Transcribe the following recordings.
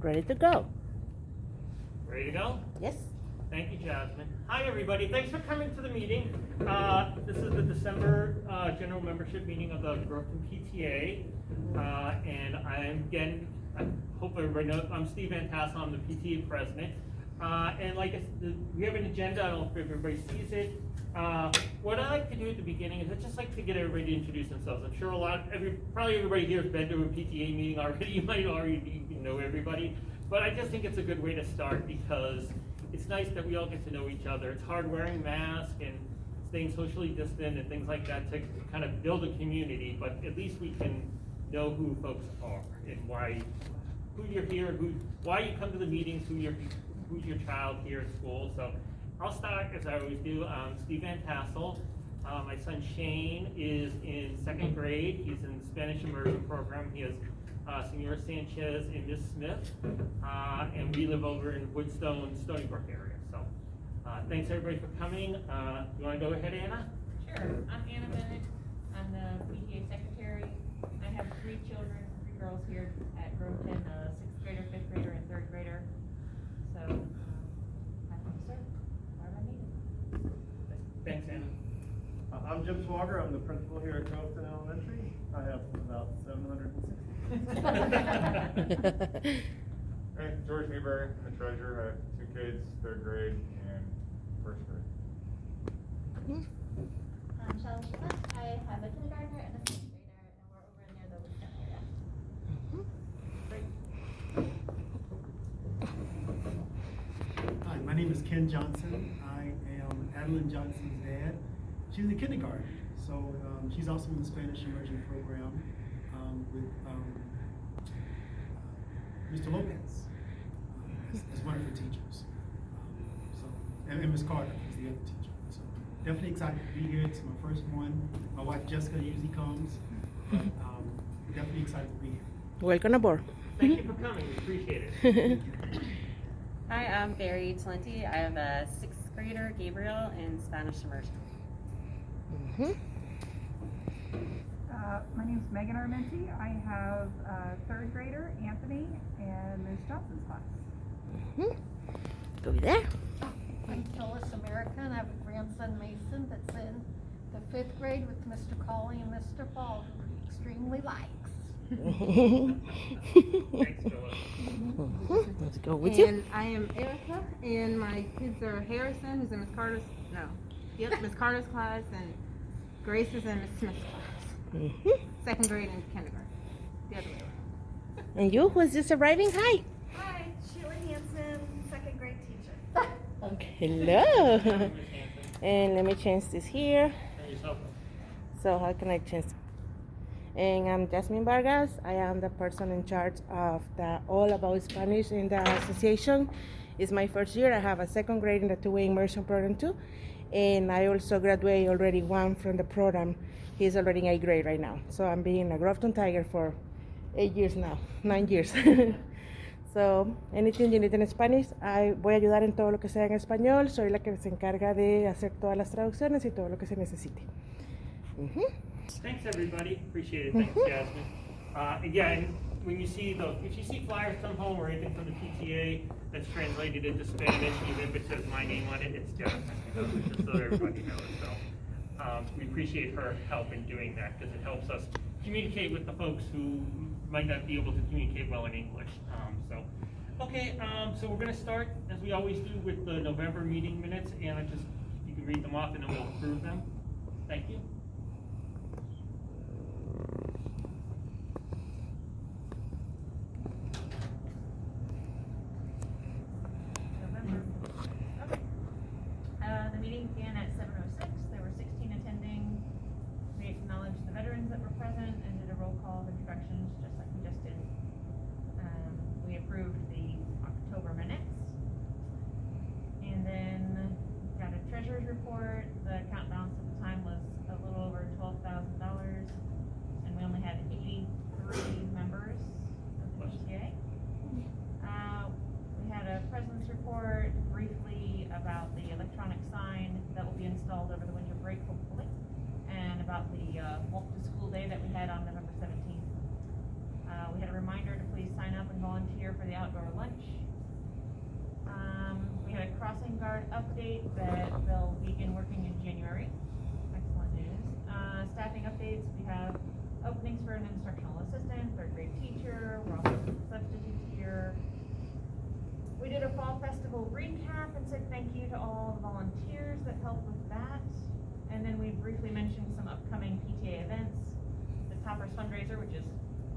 ready to go. Ready to go? Yes. Thank you, Jasmine. Hi, everybody. Thanks for coming to the meeting. This is the December general membership meeting of the Groveton PTA. And I hope everybody knows, I'm Steve Van Tassel. I'm the PTA president. And like we have an agenda. I don't know if everybody sees it. What I like to do at the beginning is I just like to get everybody to introduce themselves. I'm sure probably everybody here has been to a PTA meeting already. You might already know everybody. But I just think it's a good way to start because it's nice that we all get to know each other. It's hard wearing masks and staying socially distant and things like that to kind of build a community, but at least we can know who folks are and who you're here, why you come to the meetings, who's your child here at school. So I'll start, as I always do. Steve Van Tassel. My son Shane is in 2nd grade. He's in the Spanish immersion program. He has Senora Sanchez and Miss Smith, and we live over in Woodstone, Stony Brook area. So thanks everybody for coming. You want to go ahead, Anna? Sure. I'm Anna Bennett. I'm the PTA secretary. I have 3 children, 3 girls here at Groveton, 6th grader, 5th grader, and 3rd grader. So happy to serve. Whatever I need. Thanks, Anna. I'm Jim Swoger. I'm the principal here at Groveton Elementary. I have about 760. Hey, George Newberry, I'm the treasurer. I have 2 kids, 3rd grade and 1st grade. I'm Shelley Schmidt. I have a kindergartner and a 6th grader, and we're over near the Woodstock area. Hi, my name is Ken Johnson. I am Adeline Johnson's dad. She's in kindergarten, so she's also in the Spanish immersion program with Mr. Lopez as one of her teachers. And Ms. Carter is the other teacher. So definitely excited to be here. It's my first one. My wife Jessica usually comes, but definitely excited to be here. Welcome aboard. Thank you for coming. We appreciate it. Hi, I'm Barry Talenti. I am a 6th grader, Gabriel, in Spanish immersion. My name is Megan Armenti. I have a 3rd grader, Anthony, and Ms. Johnson's class. Go there. I'm Phyllis American. I have a grandson, Mason, that's in the 5th grade with Mr. Colley and Mr. Ball, who he extremely likes. Thanks, Phyllis. Let's go with you. And I am Erica, and my kids are Harrison, who's in Miss Carter's class, and Grace is in Miss Smith's class. 2nd grade and kindergarten. The other way around. And you, who's just arriving? Hi. Hi, Sheila Hansen, 2nd grade teacher. Okay. Hello. And let me change this here. So how can I change? And I'm Jasmine Vargas. I am the person in charge of the All About Spanish in the association. It's my first year. I have a 2nd grade in the 2-way immersion program too. And I also graduated already one from the program. He's already in 8th grade right now. So I'm being a Groveton Tiger for 8 years now, 9 years. So anything you need in Spanish, voy a ayudar en todo lo que sea en español. Soy la que se encarga de hacer todas las traducciones y todo lo que se necesite. Thanks, everybody. Appreciate it. Thanks, Jasmine. Again, if you see flyers come home or anything from the PTA that's translated into Spanish, even if it says my name on it, it's Jasmine. Just so everybody knows. So we appreciate her help in doing that because it helps us communicate with the folks who might not be able to communicate well in English. So we're going to start, as we always do, with the November meeting minutes, and you can read them off and then we'll approve them. Thank you. The meeting began at 7:06. There were 16 attending. We acknowledged the veterans that were present and did a roll call of introductions, just like we just did. We approved the October minutes. And then got a treasurer's report. The account balance at the time was a little over $12,000. And we only had 83 members of the PTA. We had a president's report briefly about the electronic sign that will be installed over the winter break, hopefully, and about the walk to school day that we had on November 17th. We had a reminder to please sign up and volunteer for the outdoor lunch. We had a crossing guard update that they'll begin working in January. Excellent news. Staffing updates, we have openings for an instructional assistant, third grade teacher, we're also substitutes here. We did a fall festival recap and said thank you to all the volunteers that helped with that. And then we briefly mentioned some upcoming PTA events. The Toppers fundraiser, which is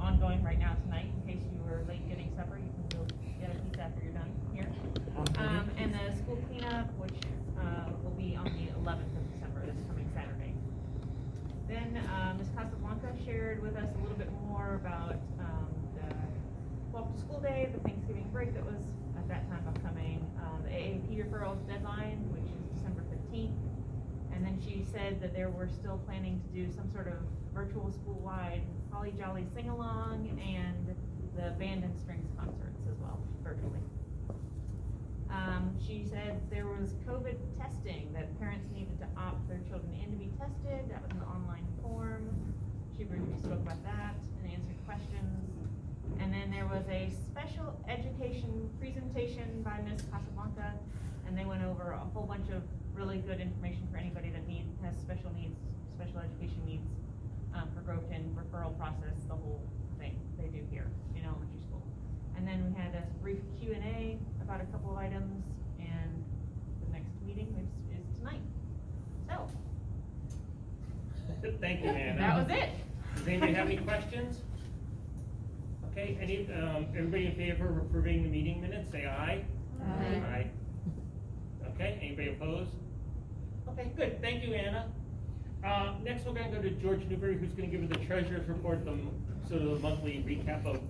ongoing right now tonight, in case you were late getting supper, you can go get a pizza after you're done here. And the school cleanup, which will be on the 11th of December, this coming Saturday. Then Ms. Casablanca shared with us a little bit more about the walk to school day, the Thanksgiving break that was at that time upcoming, the AAP referrals deadline, which is December 15th. And then she said that they were still planning to do some sort of virtual school-wide Holly Jolly sing-along and the band and strings concerts as well, virtually. She said there was COVID testing, that parents needed to opt their children in to be tested. That was an online form. She briefly spoke about that and answered questions. And then there was a special education presentation by Ms. Casablanca, and they went over a whole bunch of really good information for anybody that has special needs, special education needs for Groveton, referral process, the whole thing they do here in elementary school. And then we had a brief Q&A about a couple of items, and the next meeting is tonight. So. Thank you, Anna. That was it. Does anybody have any questions? Okay, everybody in favor of approving the meeting minutes, say aye. Aye. Aye. Okay, anybody opposed? Okay, good, thank you, Anna. Next we're gonna go to George Newberry, who's gonna give us the treasurer's report, sort of the monthly recap of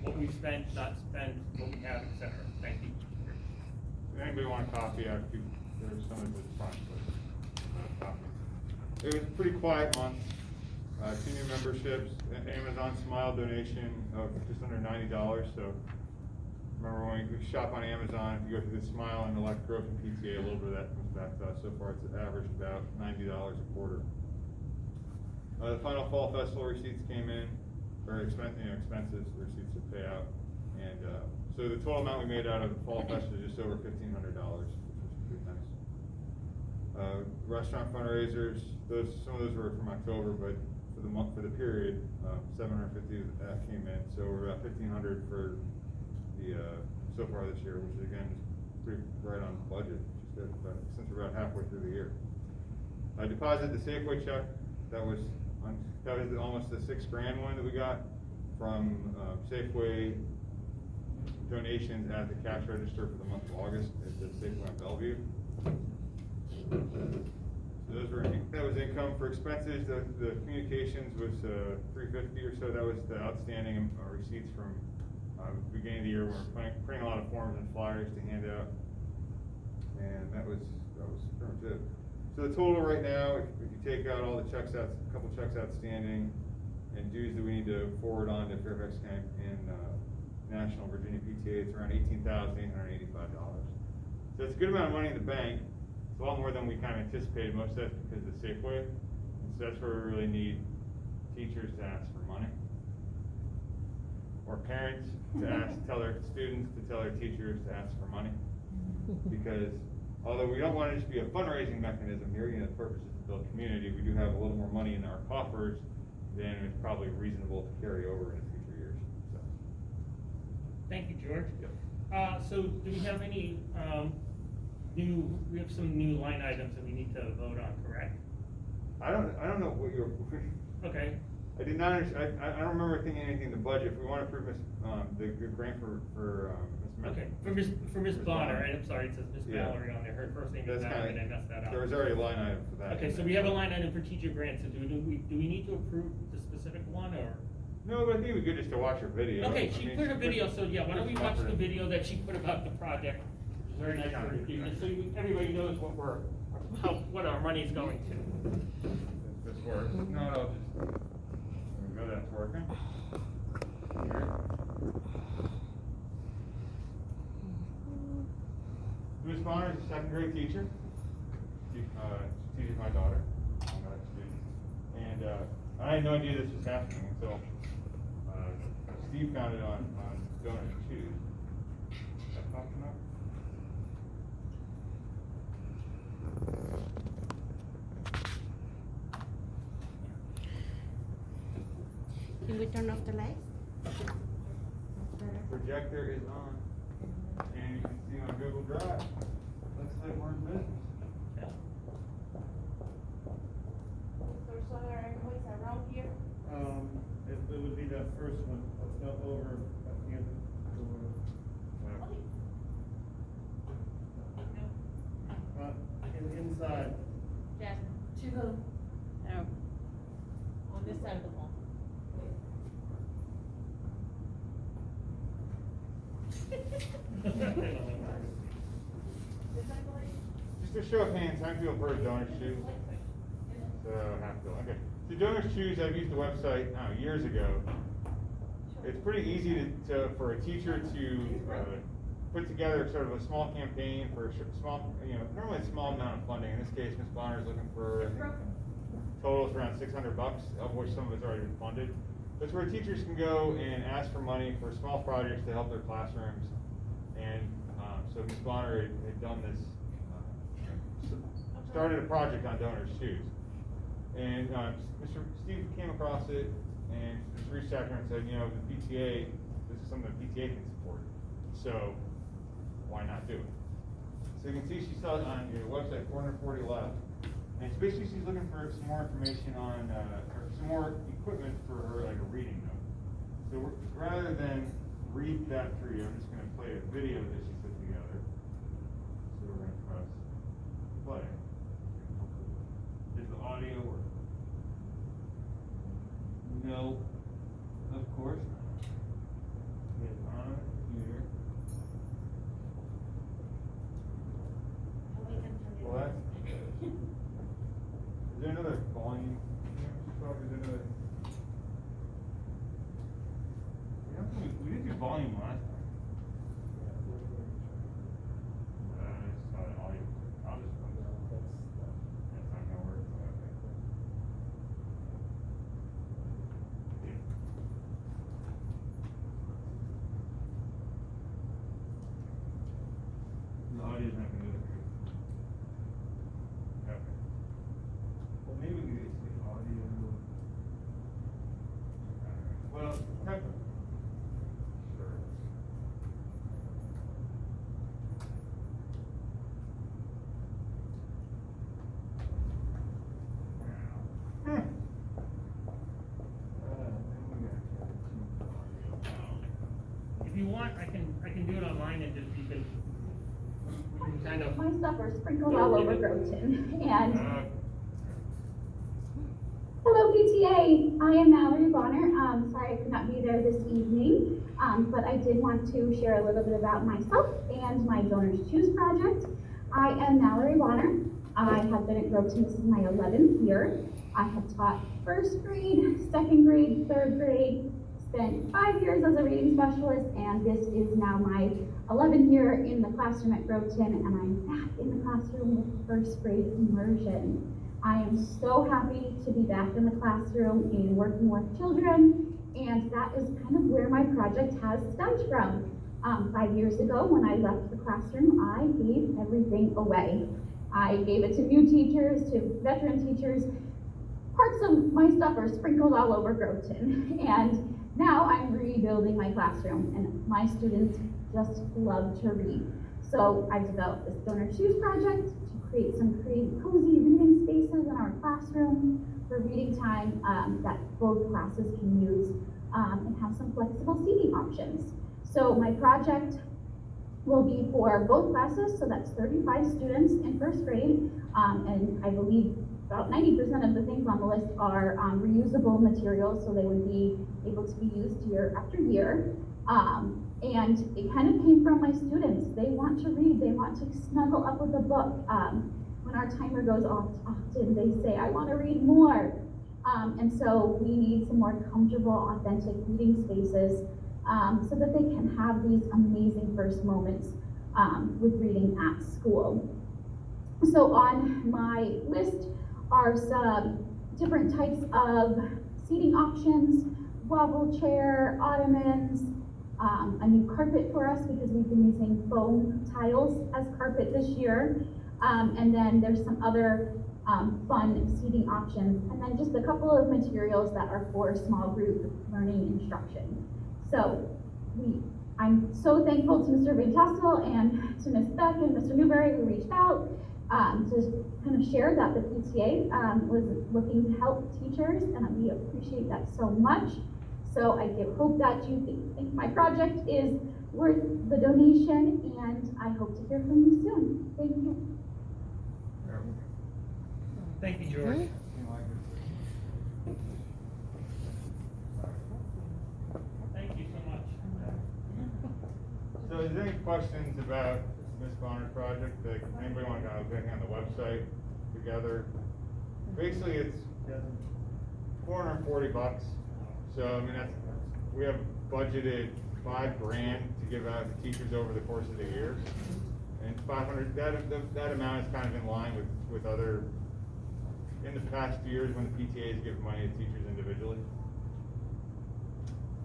what we've spent, not spent, what we have, etc. Thank you. Does anybody want a copy? There's some at the front, but not a copy. It was a pretty quiet month. 2 new memberships, an Amazon Smile donation of just under $90. So remember when we shop on Amazon, if you go through the Smile and elect Groveton PTA, a little bit of that comes back to us. So far it's averaged about $90 a quarter. The final fall festival receipts came in, or expenses, receipts to pay out. And so the total amount we made out of the fall festival is just over $1,500, which was pretty nice. Restaurant fundraisers, some of those were from October, but for the period, 750 that came in. So we're about 1,500 for the so far this year, which again is pretty right on budget, which is good. But since we're about halfway through the year, I deposited the Safeway check. That was almost the $6,000 one that we got from Safeway donations at the cash register for the month of August at the Safeway on Bellevue. So that was income. For expenses. The communications was $350 or so. That was the outstanding receipts from beginning of the year. We're printing a lot of forms and flyers to hand out, and that was pretty much it. So the total right now, if you take out all the checks out, a couple checks outstanding, and dues that we need to forward on to Fairfax County and National Virginia PTA, it's around $18,885. So it's a good amount of money in the bank. It's a lot more than we kind of anticipated. Most of that's because of the Safeway. And so that's where we really need teachers to ask for money, or parents to tell their students to tell their teachers to ask for money. Because although we don't want it to just be a fundraising mechanism here, the purpose is to build community, we do have a little more money in our coffers than it's probably reasonable to carry over into future years. So. Thank you, George. So do we have any we have some new line items that we need to vote on, correct? I don't know what you're. Okay. I did not understand. I don't remember thinking anything in the budget. If we want to approve the grant for Ms. Okay, for Ms. Bonner, right? I'm sorry, it says Ms. Mallory on there. Her first name is Mallory, and I messed that up. There was already a line item for that. Okay, so we have a line item for teacher grants. So do we need to approve the specific one, or? No, but I think it would be good just to watch her video. Okay, she put a video, so yeah, why don't we watch the video that she put about the project, which is very nice for you, so everybody knows what our money's going to. This works. No, just. There we go, that's working. Here. Ms. Bonner is a second grade teacher. She teaches my daughter. I'm not a student. And I had no idea this was happening until Steve found it on Donors Choose. Is that popping up? Can we turn off the lights? Projector is on, and you can see on Google Drive. Looks like we're in business. So there are invoices around here? It would be that first one, up over at the end of the door. Inside. Jasmine. To the, on this side of the wall. Just a show of hands, how many people have heard of Donors Choose? So, half people, okay. So Donors Choose, I've used the website, years ago. It's pretty easy for a teacher to put together sort of a small campaign for a small, normally a small amount of funding. In this case, Ms. Bonner is looking for totals around $600, of which some of it's already been funded. That's where teachers can go and ask for money for small projects to help their classrooms. And so Ms. Bonner had done this, started a project on Donors Choose. And Mr. Steve came across it and just reached out to her and said, the PTA, this is something the PTA can support. So why not do it? So you can see she saw it on your website, 440 left. And it's basically she's looking for some more information on, or some more equipment for her, like a reading note. So rather than read that through you, I'm just going to play a video that she put together. So we're going to press play. Does the audio work? No, of course not. It's on a computer. Well, that's is there another volume? Is there another? We did do volume last time. I just saw the audio. I'll just put it. That's not gonna work. The audio's not gonna do it. Okay. Well, maybe we can get the audio. Well, technically. Sure. If you want, I can do it online and just you can kind of. My stuff are sprinkled all over Groveton. And hello PTA, I am Mallory Bonner. Sorry I could not be there this evening, but I did want to share a little bit about myself and my Donors Choose project. I am Mallory Bonner. I have been at Groveton, this is my 11th year. I have taught first grade, second grade, third grade, spent 5 years as a reading specialist, and this is now my 11th year in the classroom at Groveton, and I'm back in the classroom with first grade immersion. I am so happy to be back in the classroom and working with children, and that is kind of where my project has stemmed from. 5 years ago, when I left the classroom, I gave everything away. I gave it to new teachers, to veteran teachers. Parts of my stuff are sprinkled all over Groveton, and now I'm rebuilding my classroom, and my students just love to read. So I've developed this Donors Choose project to create some cozy reading spaces in our classroom for reading time that both classes can use and have some flexible seating options. So my project will be for both classes, so that's 35 students in first grade, and I believe about 90% of the things on the list are reusable materials, so they would be able to be used year after year. And it kind of came from my students. They want to read, they want to snuggle up with a book. When our timer goes off, often they say, I want to read more. And so we need some more comfortable, authentic reading spaces so that they can have these amazing first moments with reading at school. So on my list are some different types of seating options. wobble chair, ottomans, a new carpet for us because we've been using foam tiles as carpet this year. And then there's some other fun seating options, and then just a couple of materials that are for small group learning instruction. So I'm so thankful to Mr. Van Tassel and to Ms. Beck and Mr. Newberry who reached out to kind of share that the PTA was looking to help teachers, and we appreciate that so much. So I hope that you think my project is worth the donation, and I hope to hear from you soon. Thank you. Thank you, George. Thank you so much. So is there any questions about Ms. Bonner's project that anybody want to go looking on the website together? Basically, it's $440. So I mean, we have budgeted $5,000 to give out to teachers over the course of the year, and 500. That amount is kind of in line with other. In the past years when the PTA has given money to teachers individually.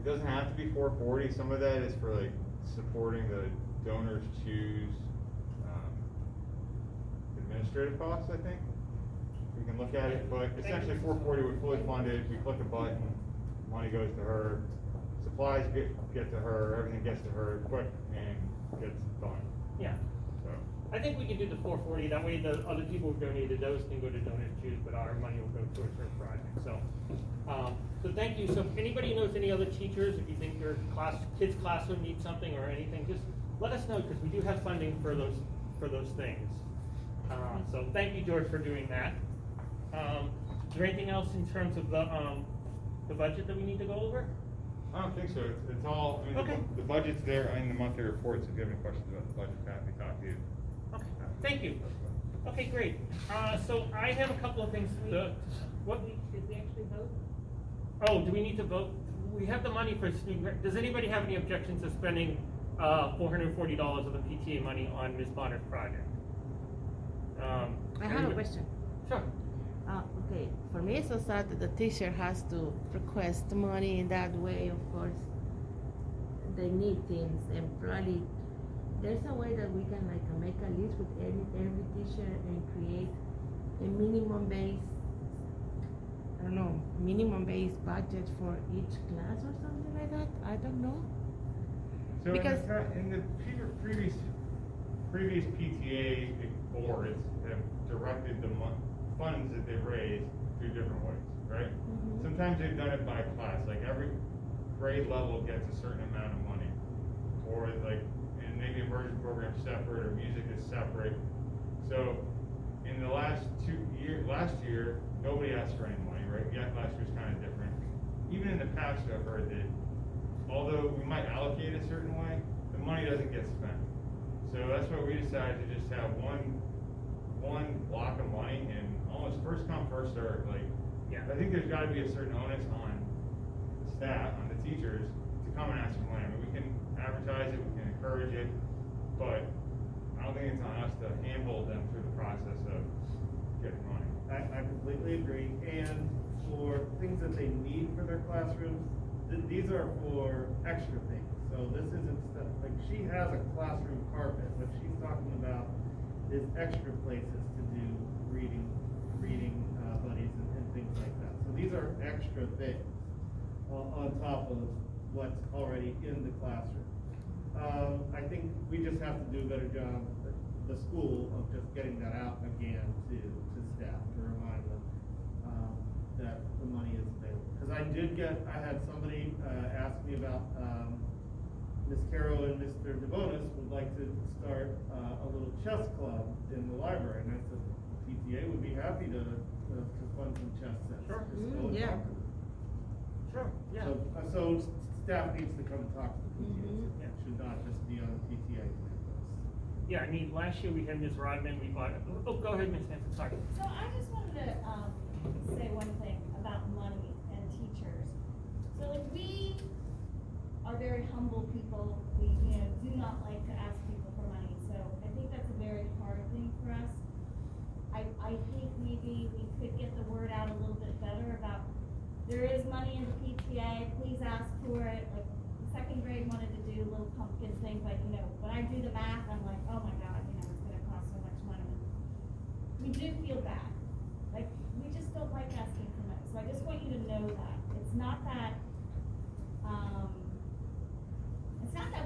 It doesn't have to be $440. Some of that is for like supporting the donors choose administrative costs, I think. We can look at it, but essentially $440 would fully fund it. We click a button, money goes to her, supplies get to her, everything gets to her quick and gets done. Yeah. So I think we can do the 440, that way the other people who donated those can go to donors choose, but our money will go towards her project, so. So thank you. So if anybody knows any other teachers, if you think your kids' classroom needs something or anything, just let us know, because we do have funding for those things. So thank you, George, for doing that. Is there anything else in terms of the budget that we need to go over? I don't think so. It's all, I mean, Okay. the budget's there in the monthly reports. If you have any questions about the budget, happy to talk to you. Okay, thank you. Okay, great. So I have a couple of things. What? Did we actually vote? Oh, do we need to vote? We have the money for student. Does anybody have any objections to spending $440 of the PTA money on Ms. Bonner's project? I have a question. Sure. Okay, for me it's so sad that the teacher has to request money in that way, of course. They need things, and probably there's a way that we can like make a list with every teacher and create a minimum base, I don't know, minimum base budget for each class or something like that. I don't know. So Because- in the previous PTA boards have directed the funds that they raise through different ways, right? Mhm. Sometimes they've done it by class, like every grade level gets a certain amount of money, or like, and maybe immersion program's separate or music is separate. So in the last year, nobody asked for any money, right? Yeah, last year's kind of different. Even in the past, I've heard that although we might allocate a certain way, the money doesn't get spent. So that's why we decided to just have one block of money and almost first come, first served. Like, Yeah. I think there's got to be a certain onus on the staff, on the teachers, to come and ask for money. I mean, we can advertise it, we can encourage it, but I don't think it's on us to handhold them through the process of getting money. I completely agree, and for things that they need for their classrooms, these are for extra things. So this isn't stuff, like she has a classroom carpet, what she's talking about is extra places to do reading buddies and things like that. So these are extra things on top of what's already in the classroom. I think we just have to do a better job, the school, of just getting that out again to staff, to remind them that the money is available. Because I had somebody ask me about, Ms. Carroll and Mr. DeBonis would like to start a little chess club in the library, and I said, PTA would be happy to fund some chess sets. Sure. Just go and Yeah. talk to them. Sure, yeah. So staff needs to come and talk to the PTA. Mhm. It should not just be on the PTA. Yeah, I mean, last year we had Ms. Rodman, we bought, oh, go ahead, Ms. Hanson, sorry. So I just wanted to say one thing about money and teachers. So like we are very humble people. We, do not like to ask people for money. So I think that's a very hard thing for us. I think maybe we could get the word out a little bit better about there is money in the PTA, please ask for it. Like, second grade wanted to do a little pumpkin thing, but you know, when I do the math, I'm like, oh my God, you know, it's gonna cost so much money. We do feel bad. Like, we just don't like asking for money. So I just want you to know that. It's not that,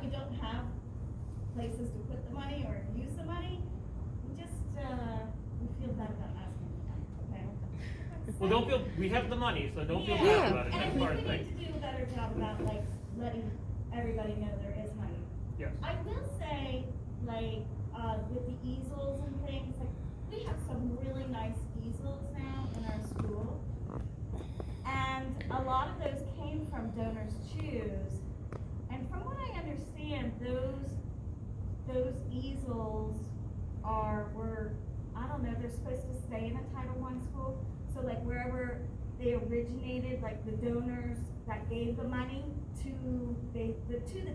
we don't have places to put the money or use the money. We just, we feel bad about asking for money, okay? Well, don't feel, we have the money, so don't feel Yeah. bad about it, And that's we part of the need thing. to do a better job about like letting everybody know there is money. Yes. I will say, like, with the easels and things, like, we have some really nice easels now in our school. And a lot of those came from Donors Choose. And from what I understand, those easels were, I don't know, they're supposed to stay in a Title I school. So like wherever they originated, like the donors that gave the money to the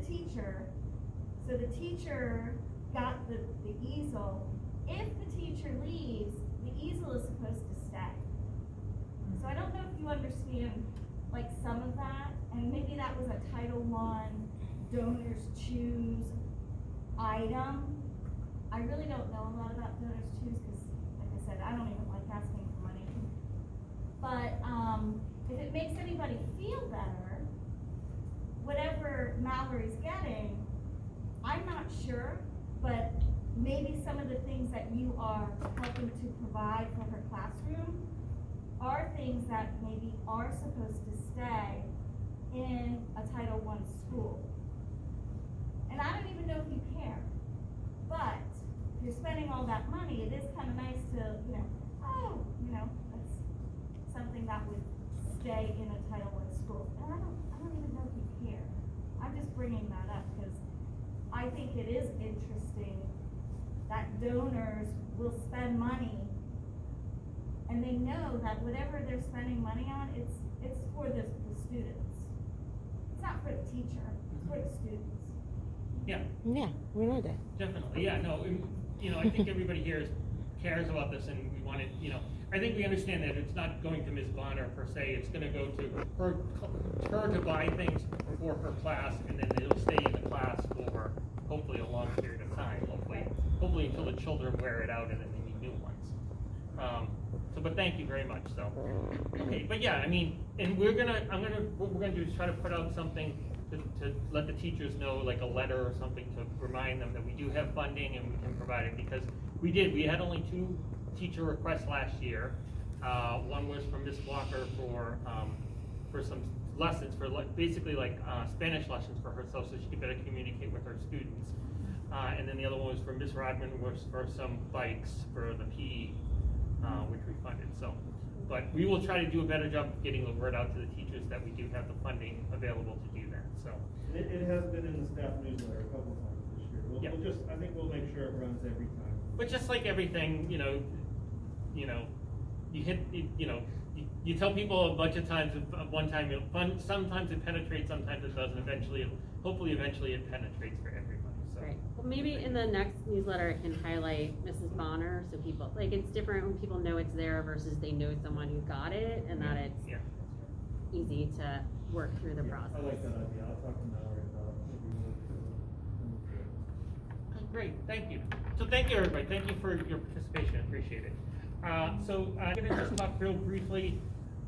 teacher. So the teacher got the easel. If the teacher leaves, the easel is supposed to stay. So I don't know if you understand like some of that, and maybe that was a Title I Donors Choose item. I really don't know a lot about Donors Choose because, like I said, I don't even like asking for money. But if it makes anybody feel better, whatever Mallory's getting, I'm not sure, but maybe some of the things that you are helping to provide for her classroom are things that maybe are supposed to stay in a Title I school. And I don't even know if you care, but if you're spending all that money, it is kind of nice to, that's something that would stay in a Title I school. And I don't even know if you care. I'm just bringing that up because I think it is interesting that donors will spend money and they know that whatever they're spending money on, it's for the students. It's not for the teacher, it's for the students. Yeah, Yeah, we know that. definitely, yeah, no, I think everybody here cares about this and we want it, I think we understand that it's not going to Ms. Bonner per se, it's gonna go to her to buy things for her class and then it'll stay in the class for hopefully a long period of time, hopefully until the children wear it out and then they need new ones. But thank you very much, so. Okay, but yeah, and what we're gonna do is try to put out something to let the teachers know, like a letter or something to remind them that we do have funding and we can provide it, because we had only 2 teacher requests last year. One was from Ms. Walker for some lessons, for basically Spanish lessons for herself so she could better communicate with her students. And then the other one was from Ms. Rodman, was for some bikes for the PE, which we funded. So, but we will try to do a better job of getting the word out to the teachers that we do have the funding available to do that. So It has been in the staff newsletter a couple times this year. I think we'll make sure it runs every time. But just like everything, you tell people a bunch of times at one time, sometimes it penetrates, sometimes it doesn't. Hopefully eventually it penetrates for everybody. So. Right. Well, maybe in the next newsletter I can highlight Mrs. Bonner, so people, it's different when people know it's there versus they know someone who got it, and that it's easy to work through the process. I like that idea. I'll talk to Mallory about maybe Okay, great, thank you. So thank you, everybody. Thank you for your participation. Appreciate it. So I'm going to just talk real briefly.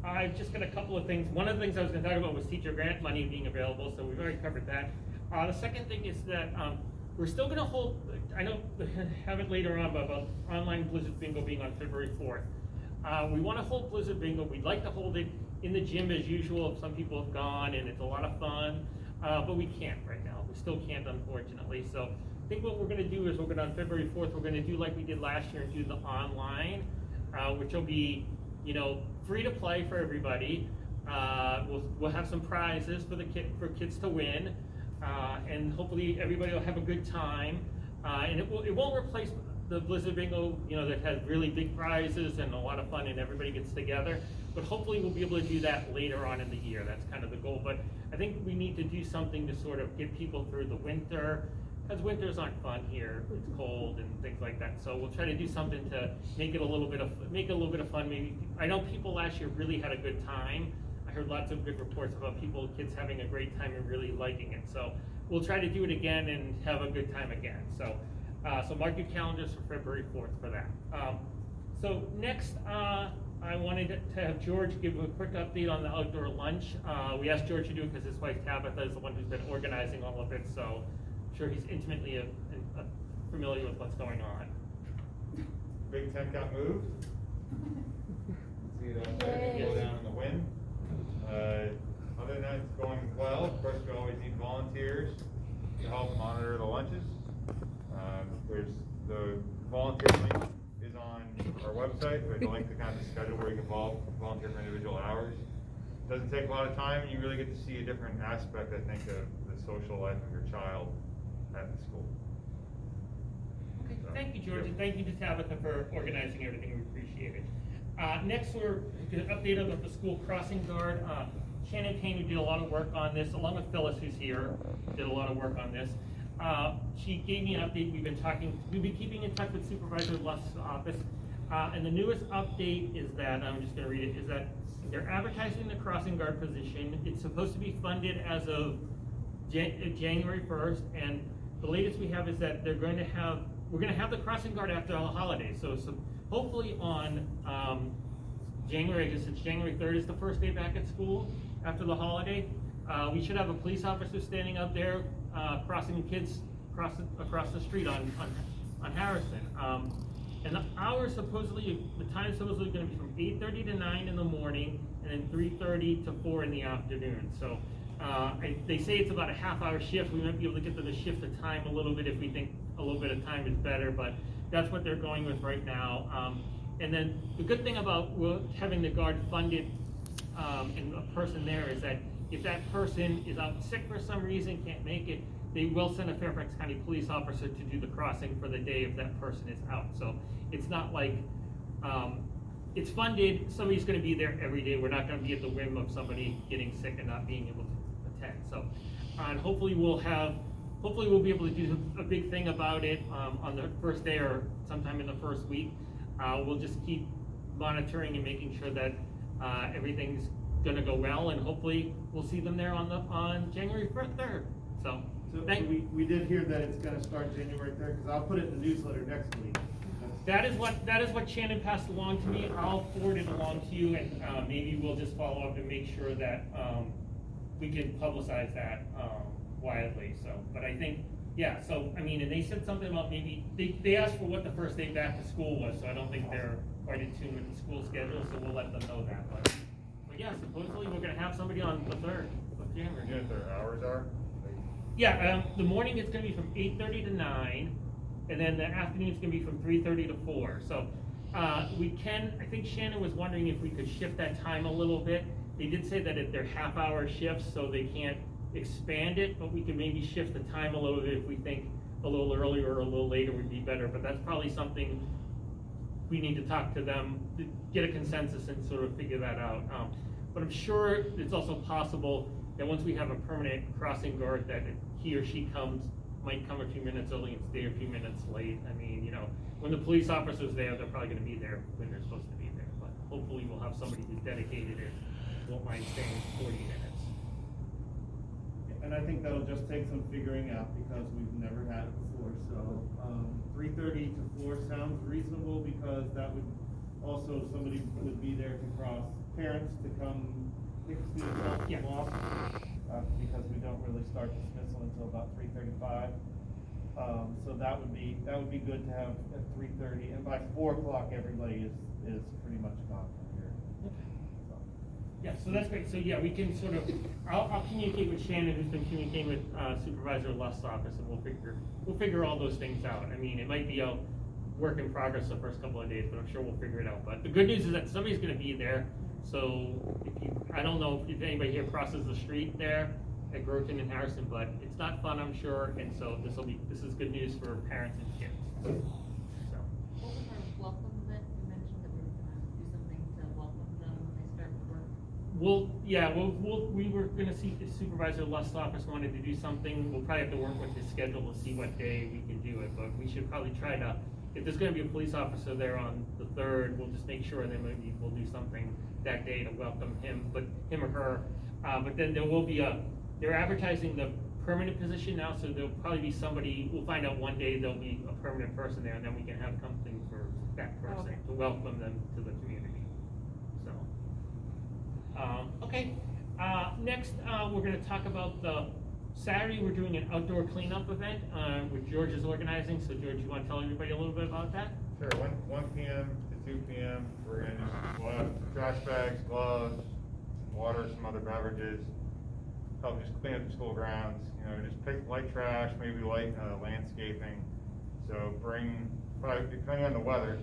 I've just got a couple of things. One of the things I was going to talk about was teacher grant money being available, so we've already covered that. The second thing is that we're still going to hold, I know we have it later on, but about online Blizzard Bingo being on February 4th. We want to hold Blizzard Bingo. We'd like to hold it in the gym as usual. Some people have gone and it's a lot of fun, but we can't right now. We still can't, unfortunately. So I think what we're going to do is on February 4th, we're going to do like we did last year and do the online, which will be, free to play for everybody. We'll have some prizes for kids to win, and hopefully everybody will have a good time. And it won't replace the Blizzard Bingo, that has really big prizes and a lot of fun and everybody gets together. But hopefully we'll be able to do that later on in the year. That's kind of the goal. But I think we need to do something to sort of get people through the winter, because winters aren't fun here. It's cold and things like that. So we'll try to do something to make it a little bit of fun. Maybe I know people last year really had a good time. I heard lots of good reports about kids having a great time and really liking it. So we'll try to do it again and have a good time again. So, so mark your calendars for February 4th for that. So next, I wanted to have George give a quick update on the outdoor lunch. We asked George to do it because his wife Tabitha is the one who's been organizing all of it, so I'm sure he's intimately familiar with what's going on. Big tent got moved. See it out there, go down in the wind. Other than that, it's going well. Of course, we always need volunteers to help monitor the lunches. There's the volunteer link is on our website. There's a link to kind of the schedule where you can volunteer for individual hours. Doesn't take a lot of time, and you really get to see a different aspect, I think, of the social life of your child at the school. Okay, thank you, George, and thank you to Tabitha for organizing everything. We appreciate it. Next, we're going to update about the school crossing guard. Shannon Payne, who did a lot of work on this, along with Phyllis, who's here, did a lot of work on this. She gave me an update. We've been keeping in touch with Supervisor Lusk's office, and the newest update is that, I'm just going to read it, is that they're advertising the crossing guard position. It's supposed to be funded as of January 1st, and the latest we have is that we're going to have the crossing guard after all the holidays. So hopefully on January, I guess it's January 3rd is the first day back at school after the holiday. We should have a police officer standing out there crossing kids across the street on Harrison. And the hours the time supposedly going to be from 8:30 to 9 in the morning, and then 3:30 to 4 in the afternoon. So they say it's about a half-hour shift. We might be able to get to the shift of time a little bit if we think a little bit of time is better, but that's what they're going with right now. And then the good thing about having the guard funded and a person there is that if that person is out sick for some reason, can't make it, they will send a Fairfax County police officer to do the crossing for the day if that person is out. So it's not like, it's funded, somebody's gonna be there every day. We're not gonna be at the whim of somebody getting sick and not being able to attend. So, and hopefully we'll be able to do a big thing about it on the first day or sometime in the first week. We'll just keep monitoring and making sure that everything's gonna go well, and hopefully we'll see them there on January 3rd. So we did hear that it's gonna start January 3rd, because I'll put it in the newsletter next week. That is what Shannon passed along to me. I'll forward it along to you, and maybe we'll just follow up and make sure that we can publicize that widely. So, but I think, yeah, so, I mean, and they said something about maybe, they asked for what the first day back to school was, so I don't think they're quite in tune with the school schedule, so we'll let them know that. But yeah, supposedly we're gonna have somebody on the 3rd of January. You know what their hours are? Yeah, the morning it's gonna be from 8:30 to 9, and then the afternoon it's gonna be from 3:30 to 4. So I think Shannon was wondering if we could shift that time a little bit. They did say that they're half-hour shifts, so they can't expand it, but we could maybe shift the time a little bit if we think a little earlier or a little later would be better. But that's probably something we need to talk to them, to get a consensus and sort of figure that out. But I'm sure it's also possible that once we have a permanent crossing guard, that he or she might come a few minutes early and stay a few minutes late. I mean, you know, when the police officer's there, they're probably gonna be there when they're supposed to be there. But hopefully we'll have somebody who's dedicated and won't mind staying 40 minutes. And I think that'll just take some figuring out, because we've never had it before. So 3:30 to 4 sounds reasonable, because that would also, somebody would be there to cross, parents to come pick students up from off, because we don't really start dismissal until about 3:35. So that would be good to have at 3:30, and by 4 o'clock everybody is pretty much gone from here. So. Yeah, so that's great. So yeah, we can sort of, I'll communicate with Shannon, who's been communicating with Supervisor Lusk's office, and we'll figure all those things out. I mean, it might be a work in progress the first couple of days, but I'm sure we'll figure it out. But the good news is that somebody's gonna be there. So I don't know if anybody here crosses the street there at Groveton and Harrison, but it's not fun, I'm sure. And so this is good news for parents and kids. So. What was our welcome event? You mentioned that we were gonna do something to welcome them when they start work. We were gonna see if Supervisor Lusk's office wanted to do something. We'll probably have to work with his schedule to see what day we can do it, but we should probably try to if there's gonna be a police officer there on the 3rd, we'll just make sure, and then maybe we'll do something that day to welcome him or her. But then there will be they're advertising the permanent position now, so there'll probably be somebody, we'll find out one day there'll be a permanent person there, and then we can have something for that person Okay. to welcome them to the community. So, okay. Next, we're gonna talk about Saturday, we're doing an outdoor cleanup event, which George is organizing. So George, you wanna tell everybody a little bit about that? Sure, 1 p.m. to 2 p.m. We're gonna just, we'll have trash bags, gloves, water, some other beverages, help just clean up the school grounds, just pick light trash, maybe light landscaping. So bring, depending on the weather,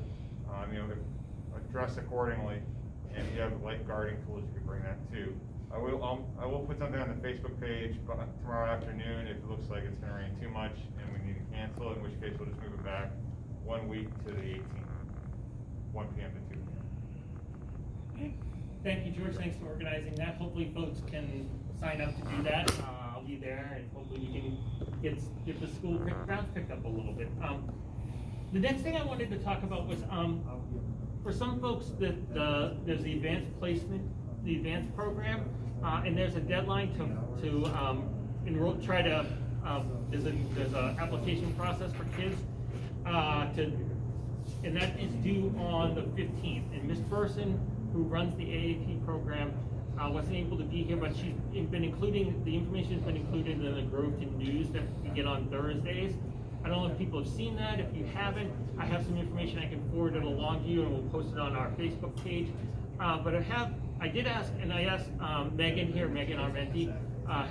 dress accordingly, and if you have light guarding tools, you can bring that too. I will put something on the Facebook page tomorrow afternoon if it looks like it's gonna rain too much and we need to cancel, in which case we'll just move it back 1 week to the 18th, 1 p.m. to 2 p.m. Thank you, George. Thanks for organizing that. Hopefully folks can sign up to do that. I'll be there, and hopefully we can get the school grounds picked up a little bit. The next thing I wanted to talk about was, for some folks, there's the advanced placement, the advanced program, and there's a deadline to enroll. There's a application process for kids, and that is due on the 15th. And Ms. Person, who runs the AAP program, wasn't able to be here, but she's been including, the information has been included in the Groveton News that we get on Thursdays. I don't know if people have seen that. If you haven't, I have some information I can forward it along to you, and we'll post it on our Facebook page. But I did ask, and I asked Megan Armenti,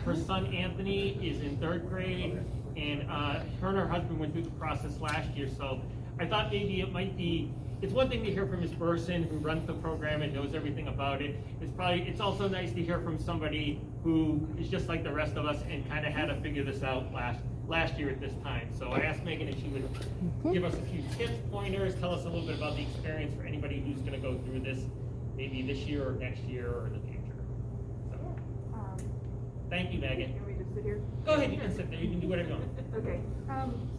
her son Anthony is in 3rd grade, and her and her husband went through the process last year, so I thought maybe it might be, it's one thing to hear from Ms. Burson, who runs the program and knows everything about it. It's also nice to hear from somebody who is just like the rest of us and kind of had to figure this out last year at this time. So I asked Megan if she would give us a few tips, pointers, tell us a little bit about the experience for anybody who's gonna go through this, maybe this year or next year or in the future. So, thank you, Megan. Can we just sit here? Go ahead, you can sit there, you can do whatever you want. Okay,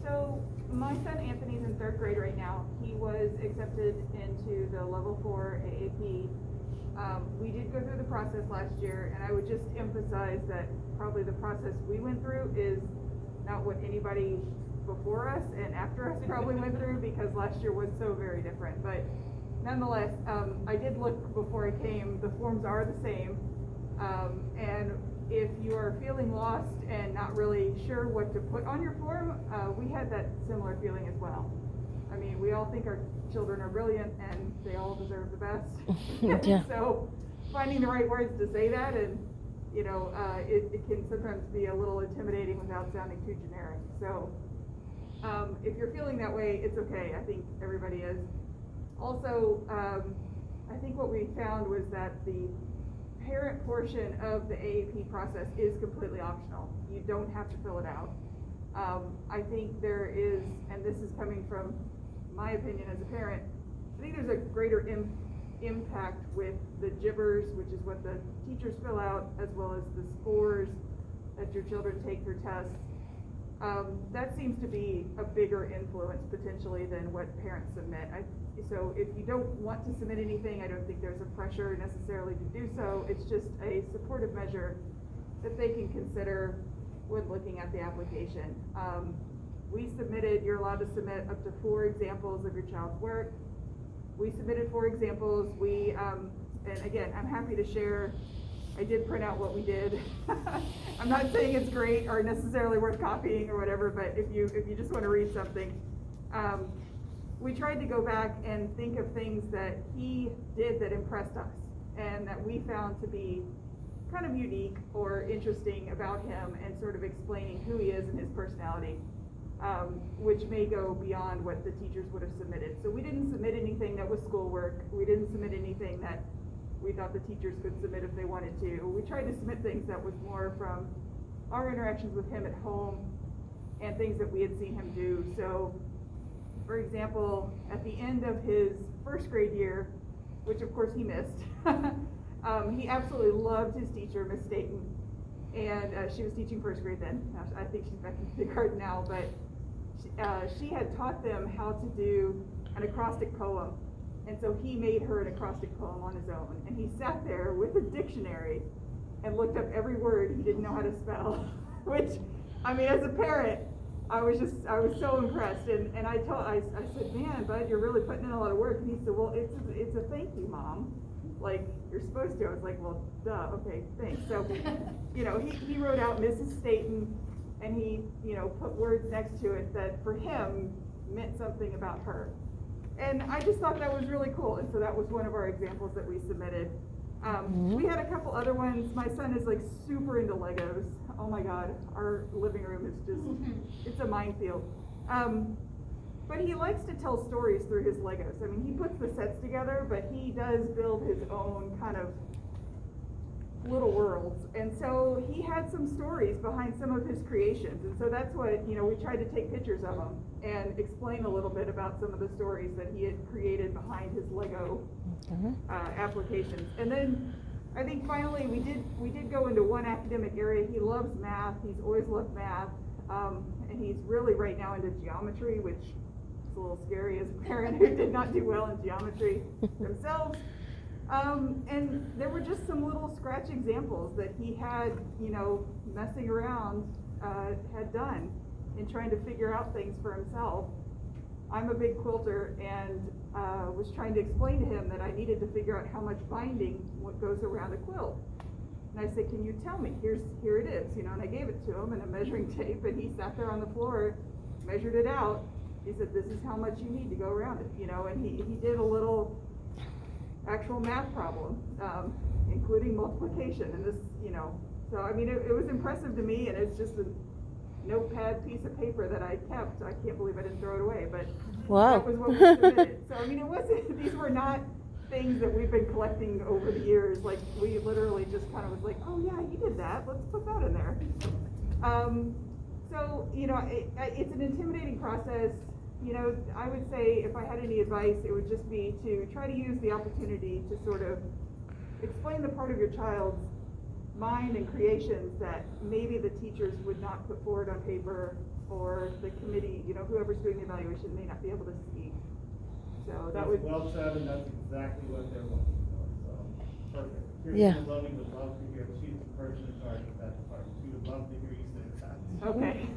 so my son Anthony's in 3rd grade right now. He was accepted into the level 4 AAP. We did go through the process last year, and I would just emphasize that probably the process we went through is not what anybody before us and after us probably went through, because last year was so very different. But nonetheless, I did look before I came. The forms are the same, and if you are feeling lost and not really sure what to put on your form, we had that similar feeling as well. I mean, we all think our children are brilliant and they all deserve the best. Yeah. So finding the right words to say that, and it can sometimes be a little intimidating without sounding too generic. So if you're feeling that way, it's okay. I think everybody is. Also, I think what we found was that the parent portion of the AAP process is completely optional. You don't have to fill it out. I think there is, and this is coming from my opinion as a parent, I think there's a greater impact with the gibbers, which is what the teachers fill out, as well as the scores that your children take through tests. That seems to be a bigger influence potentially than what parents submit. So if you don't want to submit anything, I don't think there's a pressure necessarily to do so. It's just a supportive measure that they can consider when looking at the application. You're allowed to submit up to 4 examples of your child's work. We submitted 4 examples. And again, I'm happy to share. I did print out what we did. I'm not saying it's great or necessarily worth copying or whatever, but if you just want to read something, we tried to go back and think of things that he did that impressed us and that we found to be kind of unique or interesting about him, and sort of explaining who he is and his personality, which may go beyond what the teachers would have submitted. So we didn't submit anything that was schoolwork. We didn't submit anything that we thought the teachers could submit if they wanted to. We tried to submit things that was more from our interactions with him at home and things that we had seen him do. So, for example, at the end of his 1st grade year, which of course he missed, he absolutely loved his teacher, Miss Staten, and she was teaching 1st grade then. I think she's back in kindergarten now, but she had taught them how to do an acrostic poem. And so he made her an acrostic poem on his own. And he sat there with a dictionary and looked up every word he didn't know how to spell. Which, I mean, as a parent, I was so impressed. And I said, man, bud, you're really putting in a lot of work. And he said, well, it's a thank you, Mom. Like, you're supposed to. I was like, well, duh, okay, thanks. So, you know, he wrote out Mrs. Staten, and he, you know, put words next to it that for him meant something about her. And I just thought that was really cool. And so that was one of our examples that we submitted. We had a couple other ones. My son is like super into Legos. Oh my God, our living room is just, it's a minefield. But he likes to tell stories through his Legos. I mean, he puts the sets together, but he does build his own kind of little worlds. And so he had some stories behind some of his creations. And so that's what, you know, we tried to take pictures of them and explain a little bit about some of the stories that he had created behind his Lego applications. And then I think finally we did go into one academic area. He loves math. He's always loved math. And he's really right now into geometry, which is a little scary as a parent who did not do well in geometry themselves. And there were just some little scratch examples that he had, you know, messing around, had done in trying to figure out things for himself. I'm a big quilter and was trying to explain to him that I needed to figure out how much binding what goes around a quilt. And I said, can you tell me? Here it is, you know, and I gave it to him and a measuring tape, and he sat there on the floor, measured it out. He said, this is how much you need to go around it, you know, and he did a little actual math problem, including multiplication, and this, you know, so I mean, it was impressive to me, and it's just a notepad piece of paper that I kept. I can't believe I didn't throw it away, but wow. That was what we submitted. So I mean, it wasn't, these were not things that we've been collecting over the years. Like, we literally just kind of was like, oh yeah, you did that, let's put that in there. So, you know, it's an intimidating process. You know, I would say if I had any advice, it would just be to try to use the opportunity to sort of explain the part of your child's mind and creations that maybe the teachers would not put forward on paper, or the committee, you know, whoever's doing the evaluation may not be able to see. So that would. Well said, and that's exactly what they're looking for, so, perfect. Yeah. Lovely would love to hear, she's the person in charge of that part, she would love to hear you say that. Okay.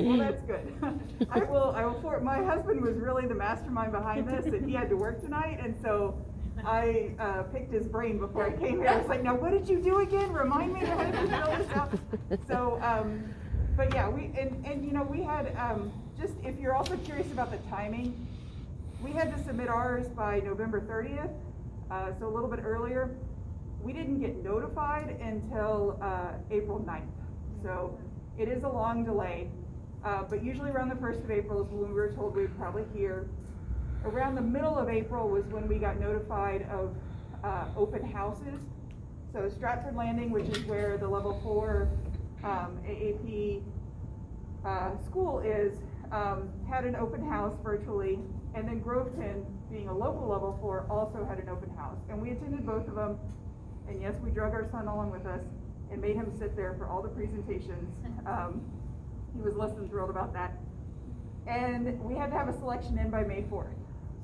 Well, that's good. I will forward, my husband was really the mastermind behind this, and he had to work tonight, and so I picked his brain before I came here. I was like, now what did you do again? Remind me, how did you fill this out? So, but yeah, and you know, we had, just if you're also curious about the timing, we had to submit ours by November 30th, so a little bit earlier. We didn't get notified until April 9th. So it is a long delay, but usually around the 1st of April is when we were told we would probably hear. Around the middle of April was when we got notified of open houses. So Stratford Landing, which is where the level 4 AAP school is, had an open house virtually, and then Groveton, being a local level 4, also had an open house. And we attended both of them, and yes, we drug our son along with us and made him sit there for all the presentations. He was less than thrilled about that. And we had to have a selection in by May 4th.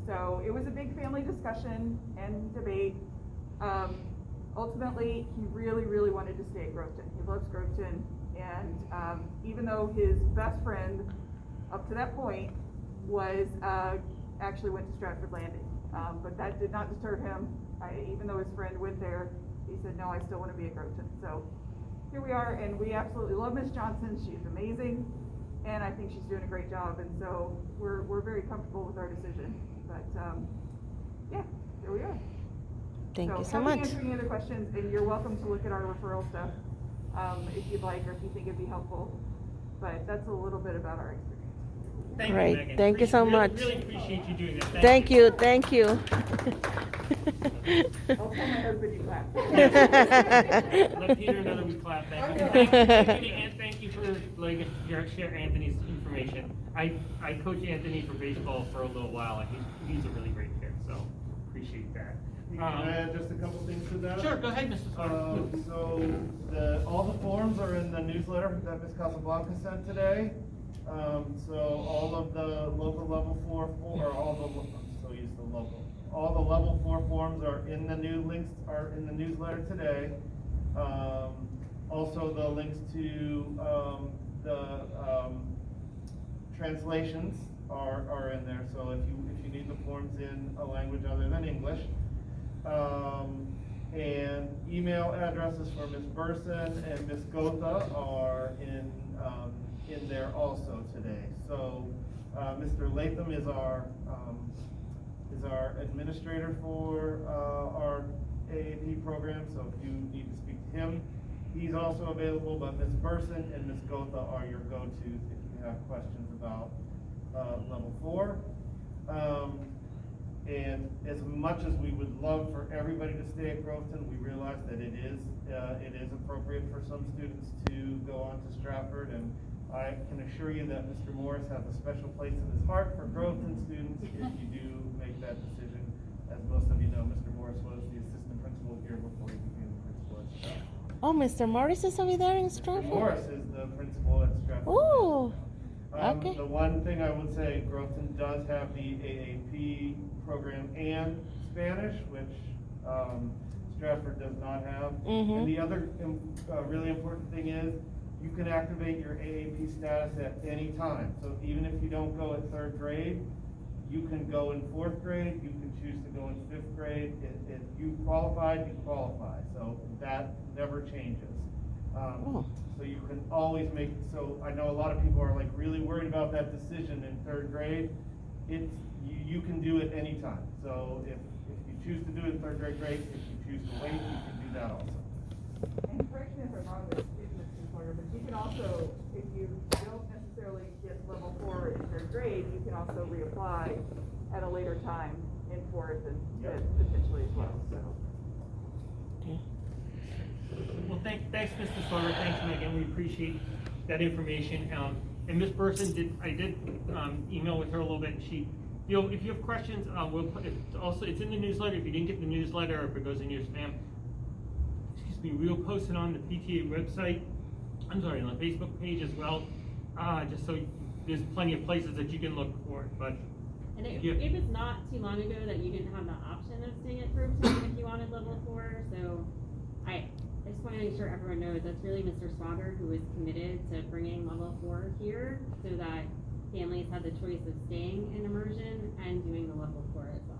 So it was a big family discussion and debate. Ultimately, he really, really wanted to stay at Groveton. He loves Groveton, and even though his best friend, up to that point, was actually went to Stratford Landing, but that did not deter him. Even though his friend went there, he said, no, I still want to be at Groveton. So here we are, and we absolutely love Miss Johnson. She's amazing, and I think she's doing a great job, and so we're very comfortable with our decision. But yeah, there we are. Thank you so happy much. to answer any other questions, and you're welcome to look at our referral stuff if you'd like, or if you think it'd be helpful. But that's a little bit about our experience. Thank Great. you, Megan. Thank you so much. Really appreciate you doing that. Thank you. Thank you. I'll tell my husband you clapped. Let Peter know that we clap. Thank you. And thank you for letting us share Anthony's information. I coached Anthony for baseball for a little while, and he's a really great kid, so appreciate that. Can I add just a couple things to that? Sure, go ahead, Mr. Clark. So all the forms are in the newsletter that Ms. Casablanca sent today. So all of the local level 4, or all the, I'm so used to local. All the level 4 forms are in the new links, are in the newsletter today. Also the links to the translations are in there. So if you need the forms in a language other than English. And email addresses for Ms. Burson and Ms. Gotha are in there also today. So Mr. Latham is our administrator for our AAP program. So if you need to speak to him, he's also available. But Ms. Burson and Ms. Gotha are your go-tos if you have questions about level 4. And as much as we would love for everybody to stay at Groveton, we realize that it is appropriate for some students to go on to Stratford, and I can assure you that Mr. Morris has a special place in his heart for Groveton students if you do make that decision. As most of you know, Mr. Morris was the assistant principal here before he became the principal at Stratford. Oh, Mr. Morris is over there in Stratford? Mr. Morris is the principal at Stratford. Ooh. Okay. The one thing I would say, Groveton does have the AAP program and Spanish, which Stratford does not have. Mm-hmm. And the other really important thing is you can activate your AAP status at any time. So even if you don't go at 3rd grade, you can go in 4th grade, you can choose to go in 5th grade. If you qualified, you qualify. So that never changes. So you can always make, so I know a lot of people are like really worried about that decision in 3rd grade. You can do it anytime. So if you choose to do it in 3rd grade, great. If you choose to wait, you can do that also. And correct me if I'm wrong, Ms. Swoger, but you can also, if you don't necessarily get level 4 in 3rd grade, you can also reapply at a later time in 4th and 5th potentially as well, so. Okay. Well, thanks, Mr. Swoger. Thanks, Megan. We appreciate that information. And Ms. Burson I did email with her a little bit. If you have questions, it's in the newsletter. If you didn't get the newsletter, or if it goes in your spam, we'll post it on the PTA website. I'm sorry, on the Facebook page as well. Just so there's plenty of places that you can look for it. But and if it's not too long ago that you didn't have the option of staying at Groveton if you wanted level 4, so I just want to make sure everyone knows that's really Mr. Swoger who is committed to bringing level 4 here so that families have the choice of staying in immersion and doing the level 4 as well.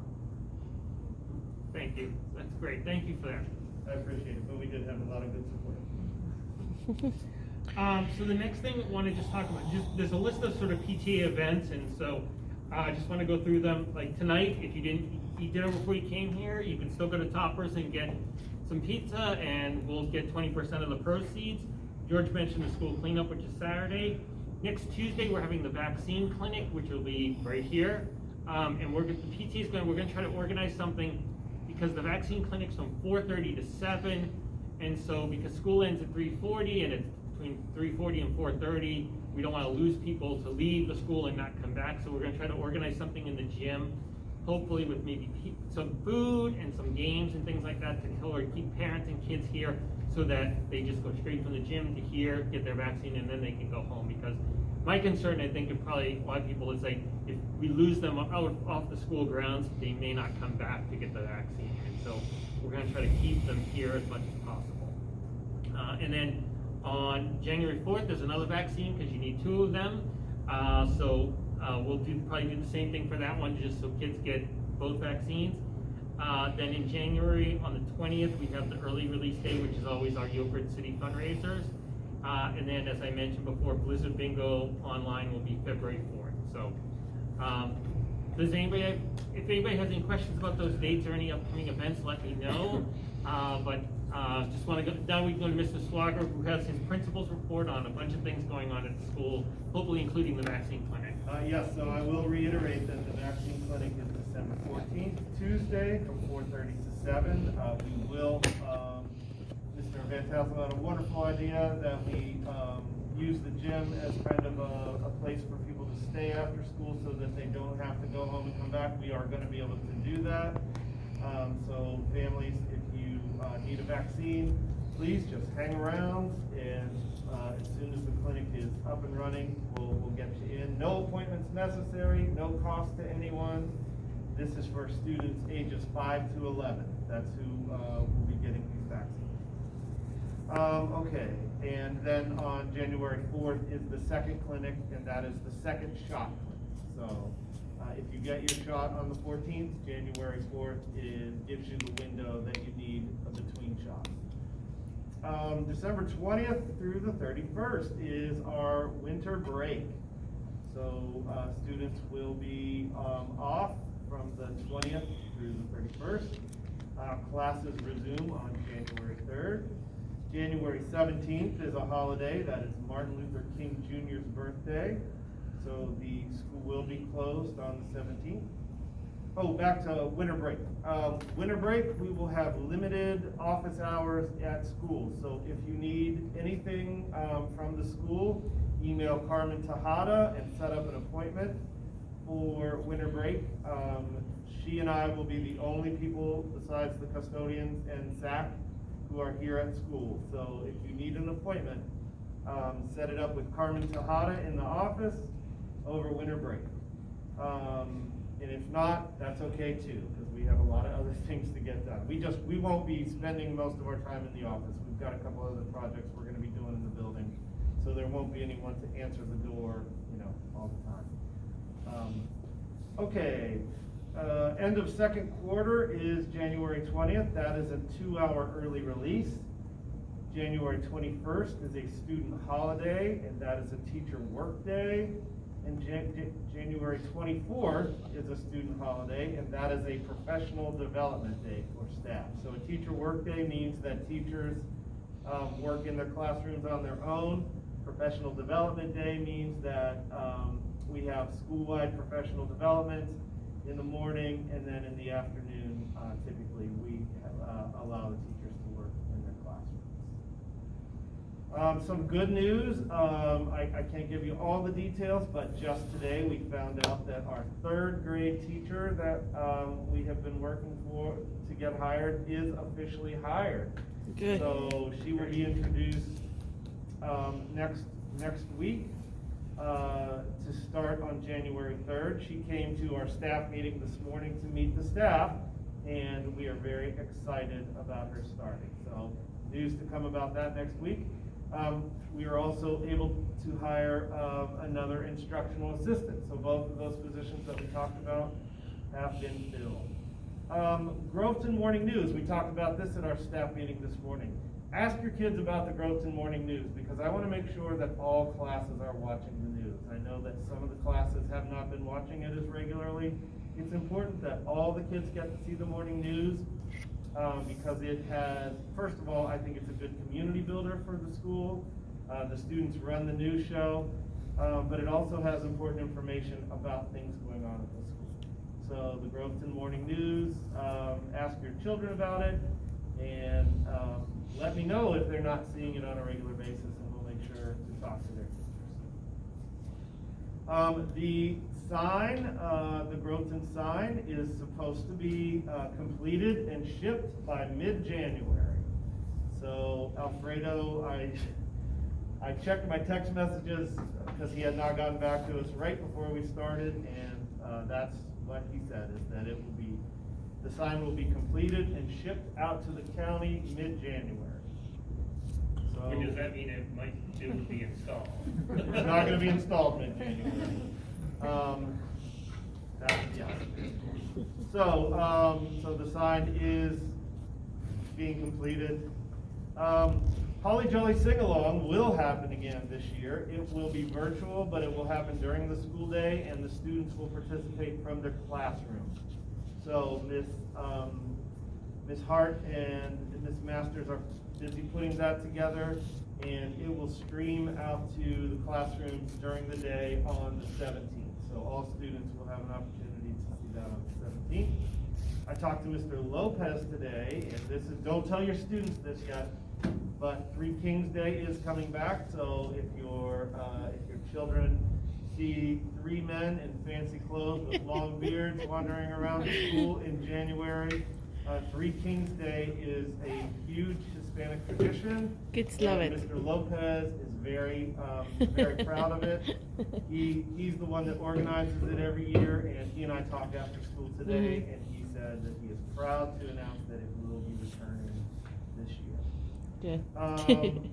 Thank you. That's great. Thank you for that. I appreciate it, but we did have a lot of good support. So the next thing I want to just talk about, there's a list of sort of PTA events, and so I just want to go through them. Like tonight, if you didn't eat dinner before you came here, you can still go to Toppers and get some pizza, and we'll get 20% of the proceeds. George mentioned the school cleanup, which is Saturday. Next Tuesday, we're having the vaccine clinic, which will be right here. And the PTA is we're going to try to organize something because the vaccine clinic's from 4:30 to 7, and so because school ends at 3:40 and it's between 3:40 and 4:30, we don't want to lose people to leave the school and not come back. So we're going to try to organize something in the gym, hopefully with maybe some food and some games and things like that to keep parents and kids here so that they just go straight from the gym to here, get their vaccine, and then they can go home. Because my concern, I think, and probably a lot of people is like, if we lose them off the school grounds, they may not come back to get the vaccine. And so we're going to try to keep them here as much as possible. And then on January 4th, there's another vaccine because you need 2 of them. So we'll probably do the same thing for that one, just so kids get both vaccines. Then in January, on the 20th, we have the early release day, which is always our Yokerd City fundraisers. And then, as I mentioned before, Blizzard Bingo online will be February 4th. So, if anybody has any questions about those dates or any upcoming events, let me know. Just want to go, now we can go to Mr. Swoger, who has his principal's report on a bunch of things going on at the school, hopefully including the vaccine clinic. Yes, so I will reiterate that the vaccine clinic is December 14th, Tuesday, from 4:30 to 7. We will, Mr. Van Tassel had a wonderful idea that we use the gym as kind of a place for people to stay after school so that they don't have to go home and come back. We are going to be able to do that. So families, if you need a vaccine, please just hang around, and as soon as the clinic is up and running, we'll get you in. No appointments necessary, no cost to anyone. This is for students ages 5 to 11. That's who will be getting these vaccines. Okay, and then on January 4th is the second clinic, and that is the second shot clinic. So if you get your shot on the 14th, January 4th gives you the window that you need between shots. December 20th through the 31st is our winter break. So students will be off from the 20th through the 31st. Classes resume on January 3rd. January 17th is a holiday. That is Martin Luther King Jr.'s birthday. So the school will be closed on the 17th. Oh, back to winter break. Winter break, we will have limited office hours at school. So if you need anything from the school, email Carmen Tejada and set up an appointment for winter break. She and I will be the only people besides the custodians and SAC who are here at school. So if you need an appointment, set it up with Carmen Tejada in the office over winter break. And if not, that's okay too, because we have a lot of other things to get done. We won't be spending most of our time in the office. We've got a couple other projects we're going to be doing in the building, so there won't be anyone to answer the door, all the time. Okay, end of second quarter is January 20th. That is a 2-hour early release. January 21st is a student holiday, and that is a teacher work day. And January 24th is a student holiday, and that is a professional development day for staff. So a teacher work day means that teachers work in their classrooms on their own. Professional development day means that we have school-wide professional development in the morning, and then in the afternoon, typically we allow the teachers to work in their classrooms. Some good news, I can't give you all the details, but just today we found out that our 3rd grade teacher that we have been working for to get hired is officially hired. Good. So she will be introduced next week to start on January 3rd. She came to our staff meeting this morning to meet the staff, and we are very excited about her starting. So news to come about that next week. We are also able to hire another instructional assistant. So both of those positions that we talked about have been filled. Groveton Morning News, we talked about this at our staff meeting this morning. Ask your kids about the Groveton Morning News, because I want to make sure that all classes are watching the news. I know that some of the classes have not been watching it as regularly. It's important that all the kids get to see the morning news, because it has, first of all, I think it's a good community builder for the school. The students run the news show, but it also has important information about things going on at the school. So the Groveton Morning News, ask your children about it, and let me know if they're not seeing it on a regular basis, and we'll make sure to talk to their teachers. The sign, the Groveton sign, is supposed to be completed and shipped by mid-January. So Alfredo, I checked my text messages because he had not gotten back to us right before we started, and that's what he said, is that the sign will be completed and shipped out to the county mid-January. So Or does that mean it will be installed? it's not going to be installed mid-January. Yes. So the sign is being completed. Holly Jolly Sing-Along will happen again this year. It will be virtual, but it will happen during the school day, and the students will participate from their classrooms. So Miss Hart and Miss Masters are busy putting that together, and it will stream out to the classrooms during the day on the 17th. So all students will have an opportunity to see that on the 17th. I talked to Mr. Lopez today, and this is, don't tell your students this yet, but Three Kings Day is coming back. So if your children see 3 men in fancy clothes with long beards wandering around the school in January, Three Kings Day is a huge Hispanic tradition. Kids love And it. Mr. Lopez is very, very proud of it. He's the one that organizes it every year, and he and I talked after school today, and he said that he is proud to announce that it will be returning this year. Good.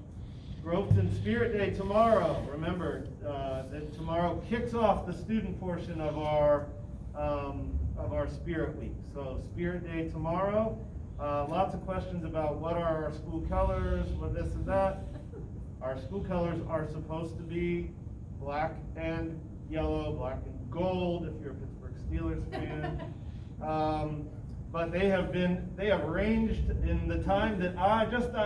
Groveton Spirit Day tomorrow. Remember, that tomorrow kicks off the student portion of our Spirit Week. So Spirit Day tomorrow. Lots of questions about what are our school colors, what this and that. Our school colors are supposed to be black and yellow, black and gold, if you're a Pittsburgh Steelers fan. But they have ranged in the time that I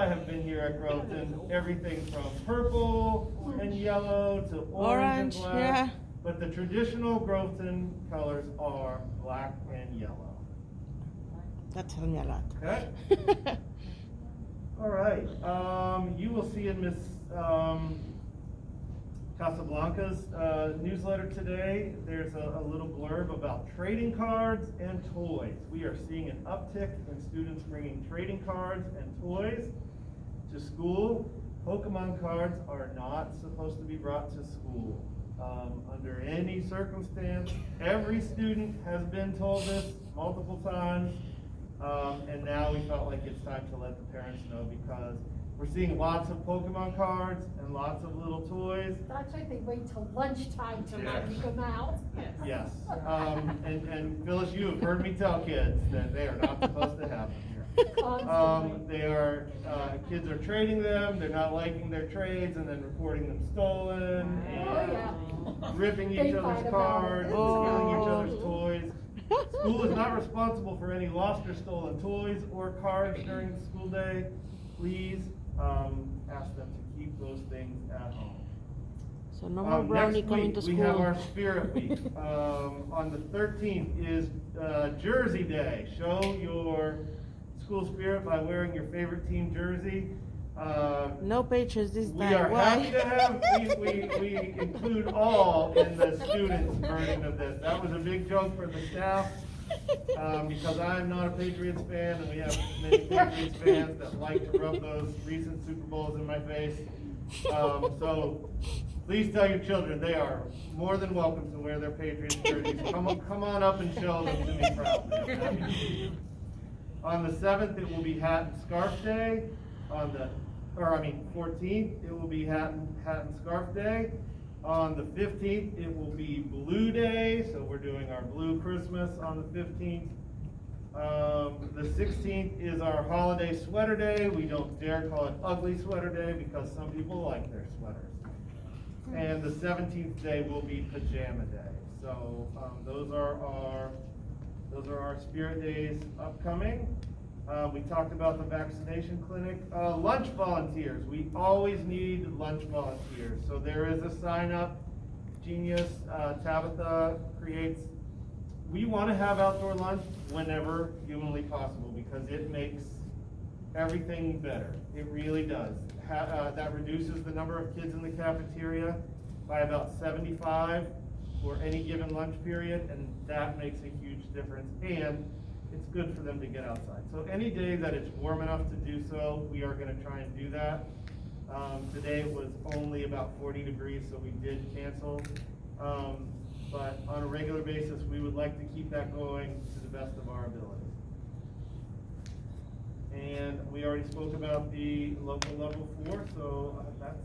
have been here at Groveton, everything from purple and yellow to orange and black. Yeah. But the traditional Groveton colors are black and yellow. That tells me a lot. Okay? All right. You will see in Miss Casablanca's newsletter today, there's a little blurb about trading cards and toys. We are seeing an uptick in students bringing trading cards and toys to school. Pokemon cards are not supposed to be brought to school under any circumstance. Every student has been told this multiple times, and now we felt like it's time to let the parents know, because we're seeing lots of Pokemon cards and lots of little toys. That's why they wait till lunchtime to let them out. Yes. And Phyllis, you have heard me tell kids that they are not supposed to have them here. Constantly. Kids are trading them, they're not liking their trades, and then reporting them stolen, and ripping They each fight other's about cards, it. stealing each other's toys. School is not responsible for any lost or stolen toys or cards during the school day. Please ask them to keep those things at home. So no more brownie Next coming week, to school. we have our Spirit Week. On the 13th is Jersey Day. Show your school spirit by wearing your favorite team jersey. No Patriots this We time. are Why? happy to have, we include all in the students' version of this. That was a big joke for the staff, because I'm not a Patriots fan, and we have many Patriots fans that like to rub those recent Super Bowls in my face. So please tell your children they are more than welcome to wear their Patriots jerseys. Come on up and show them to me proudly. On the 7th, it will be Hat and Scarf Day. 14th, it will be Hat and Scarf Day. On the 15th, it will be Blue Day, so we're doing our Blue Christmas on the 15th. The 16th is our Holiday Sweater Day. We don't dare call it Ugly Sweater Day because some people like their sweaters. And the 17th day will be Pajama Day. So those are our Spirit Days upcoming. We talked about the vaccination clinic. Lunch volunteers. We always need lunch volunteers. So there is a sign up. Genius, Tabitha creates. We want to have outdoor lunch whenever humanly possible because it makes everything better. It really does. That reduces the number of kids in the cafeteria by about 75 for any given lunch period, and that makes a huge difference. And it's good for them to get outside. So any day that it's warm enough to do so, we are going to try and do that. Today it was only about 40 degrees, so we did cancel. But on a regular basis, we would like to keep that going to the best of our ability. And we already spoke about the local level 4, so that's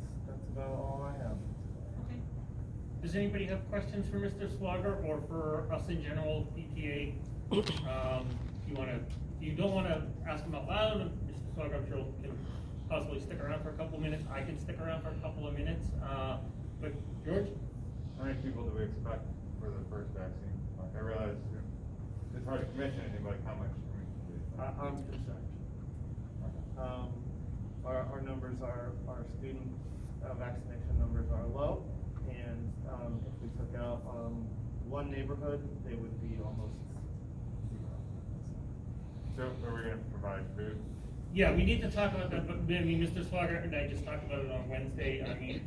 about all I have. Okay. Does anybody have questions for Mr. Swoger or for us in general, PTA? If you don't want to ask him out loud, Mr. Swoger, I'm sure can possibly stick around for a couple minutes. I can stick around for a couple of minutes. But George? How many people do we expect for the first vaccine? I realize it's hard to commit to anything, but how much? I'm concerned. Our numbers our student vaccination numbers are low, and if we took out one neighborhood, they would be almost zero. So are we going to provide food? Yeah, we need to talk about that, but I mean, Mr. Swoger and I just talked about it on Wednesday. I mean,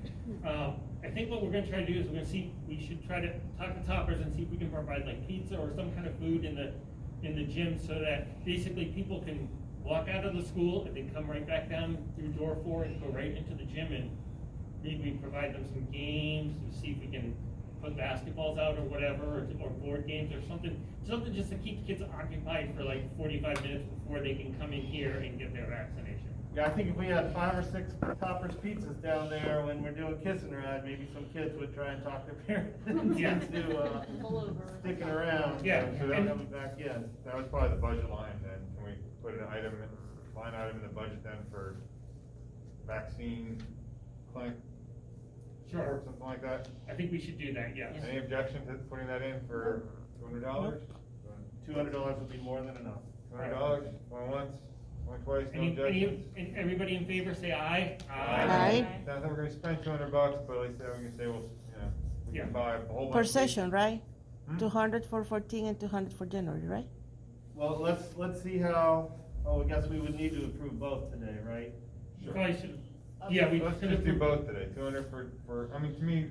I think what we're gonna try to do is we should try to talk to Toppers and see if we can provide like pizza or some kind of food in the gym so that basically people can walk out of the school and then come right back down through door 4 and go right into the gym, and maybe we provide them some games to see if we can put basketballs out or whatever, or board games or something just to keep kids occupied for like 45 minutes before they can come in here and get their vaccination. Yeah, I think if we had 5 or 6 Toppers pizzas down there when we're doing Kiss and Ride, maybe some kids would try and talk their parents Yeah. into sticking around. Yeah. So they're coming back in. That was probably the budget line then. Can we put an line item in the budget then for vaccine clinic? Sure. Or something like that? I think we should do that, yes. Any objection to putting that in for $200? $200 would be more than enough. $200, going once, going twice, no objections? And everybody in favor say aye? Aye. Not that we're gonna spend $200, but at least we can say, well, we can buy a whole bunch. Per of session, right? Hmm? 200 for 14 and 200 for January, right? Well, let's see how, I guess we would need to approve both today, right? You probably should, yeah, we Let's could just do approve- both today, 200 for, I mean, to me,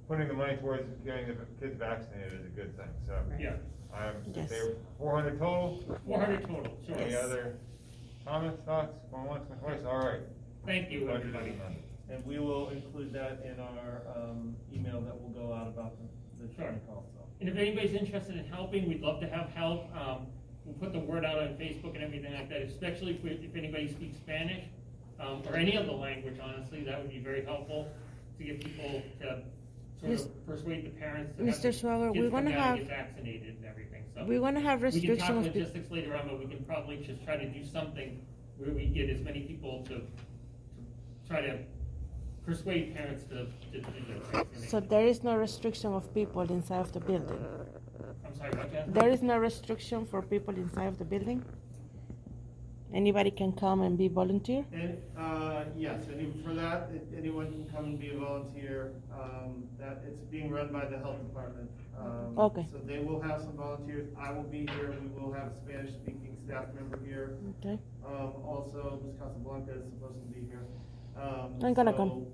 putting the money towards getting the kids vaccinated is a good thing, so. Yeah, Yes. Say 400 total? 400 total, sure. Any other comments, thoughts, going once, going twice, all right. Thank you, Budget everybody. amendment. And we will include that in our email that will go out about the Sure. clinic also. And if anybody's interested in helping, we'd love to have help. We'll put the word out on Facebook and everything like that, especially if anybody speaks Spanish, or any other language, honestly, that would be very helpful to get people to sort of persuade the parents to have Mr. the Swoger, kids we're come gonna down and have- get vaccinated and everything, so. We're gonna have We can talk restrictions. logistics later on, but we can probably just try to do something where we get as many people to try to persuade parents to do their vaccination. So there is no restriction of people inside of the building? I'm sorry, what, Jasmine? There is no restriction for people inside of the building? Anybody can come and be volunteer? And, yes, for that, anyone can come and be a volunteer. That, it's being run by the health department. Okay. So they will have some volunteers. I will be here. We will have a Spanish-speaking staff member here. Okay. Also, Ms. Casablanca is supposed to be here. I'm gonna come.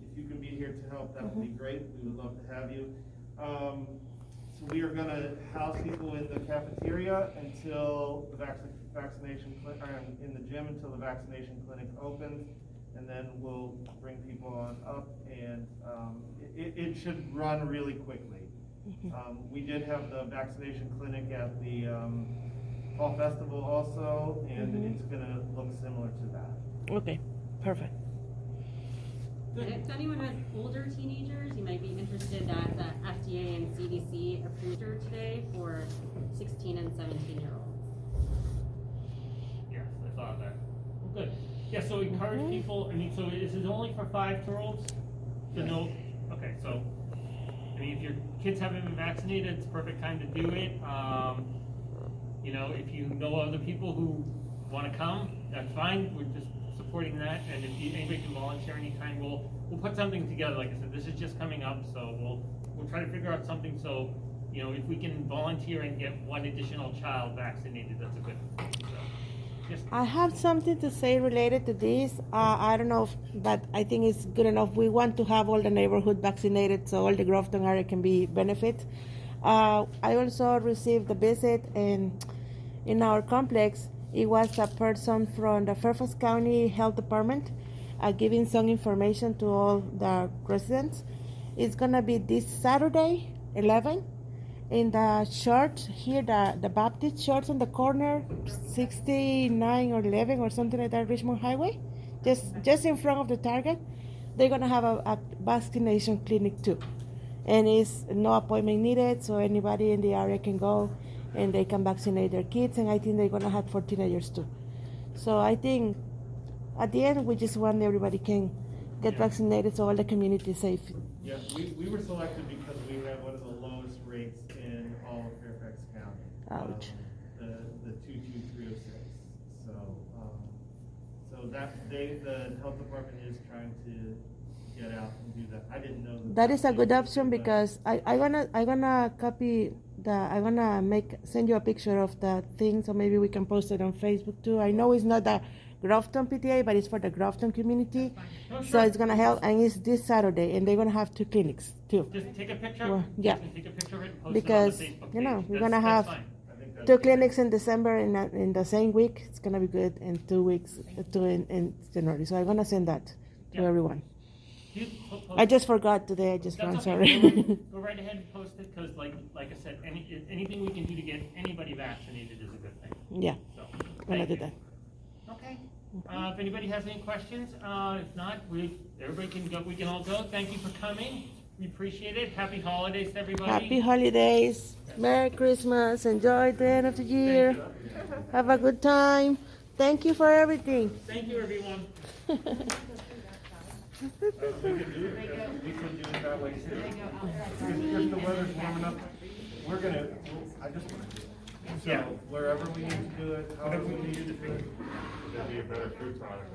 If you can be here to help, that would be great. We would love to have you. So we are gonna house people in the cafeteria until the vaccination, in the gym until the vaccination clinic opens. And then we'll bring people on up, and it should run really quickly. We did have the vaccination clinic at the Fall Festival also, and it's gonna look similar to that. Okay, perfect. And if anyone has older teenagers, you might be interested that the FDA and CDC approved her today for 16 and 17-year-olds. Yes, I saw that. Well, good. Yeah, so encourage people, I mean, so this is only for 5-year-olds to know, okay, so, I mean, if your kids haven't been vaccinated, it's the perfect time to do it. You know, if you know other people who wanna come, that's fine, we're just supporting that, and if anybody can volunteer anytime, we'll put something together. Like I said, this is just coming up, so we'll try to figure out something, so, you know, if we can volunteer and get one additional child vaccinated, that's a good thing, so. Just, I have something to say related to this. I don't know, but I think it's good enough. We want to have all the neighborhood vaccinated so all the Groveton area can be benefit. I also received a visit in our complex. It was a person from the Fairfax County Health Department giving some information to all the residents. It's gonna be this Saturday, 11, in the church here, the Baptist church on the corner, 69 or 11 or something like that, Richmond Highway, just in front of the Target. They're gonna have a vaccination clinic too, and it's no appointment needed, so anybody in the area can go and they can vaccinate their kids, and I think they're gonna have 14 years too. So I think at the end we just want everybody can get vaccinated so all the community is safe. Yeah, we were selected because we have one of the lowest rates in all of Fairfax County. Ouch. The 22306. So the health department is trying to get out and do that. I didn't know That is a good option because I'm gonna copy I'm gonna send you a picture of the thing, so maybe we can post it on Facebook too. I know it's not the Groveton PTA, but it's for the Groveton community, no, so sure. it's gonna help. And it's this Saturday, and they're gonna have 2 clinics too. Just take a picture. Well, yeah. Take a picture of it and post Because, it on the Facebook you know, page. we're That's gonna have- fine. I think 2 clinics in December in the same week. It's gonna be good, and 2 weeks, 2 in January. So I'm gonna send that to Yeah. everyone. Post I just forgot today. I just That's found, okay. sorry. Go right ahead and post it, because like I said, anything we can do to get anybody vaccinated is a good thing. Yeah, So, I'm gonna thank do you. that. Okay. If anybody has any questions, if not, everybody can go. We can all go. Thank you for coming. We appreciate it. Happy holidays to everybody. Happy holidays. Merry Christmas. Enjoy the end of the year. Thank you. Have a good time. Thank you for everything. Thank you, everyone. We could do it that way too. If the weather's warm enough, I just want to do it. So Yeah. wherever we need to do it, however we need to do it. That'd be a better food product.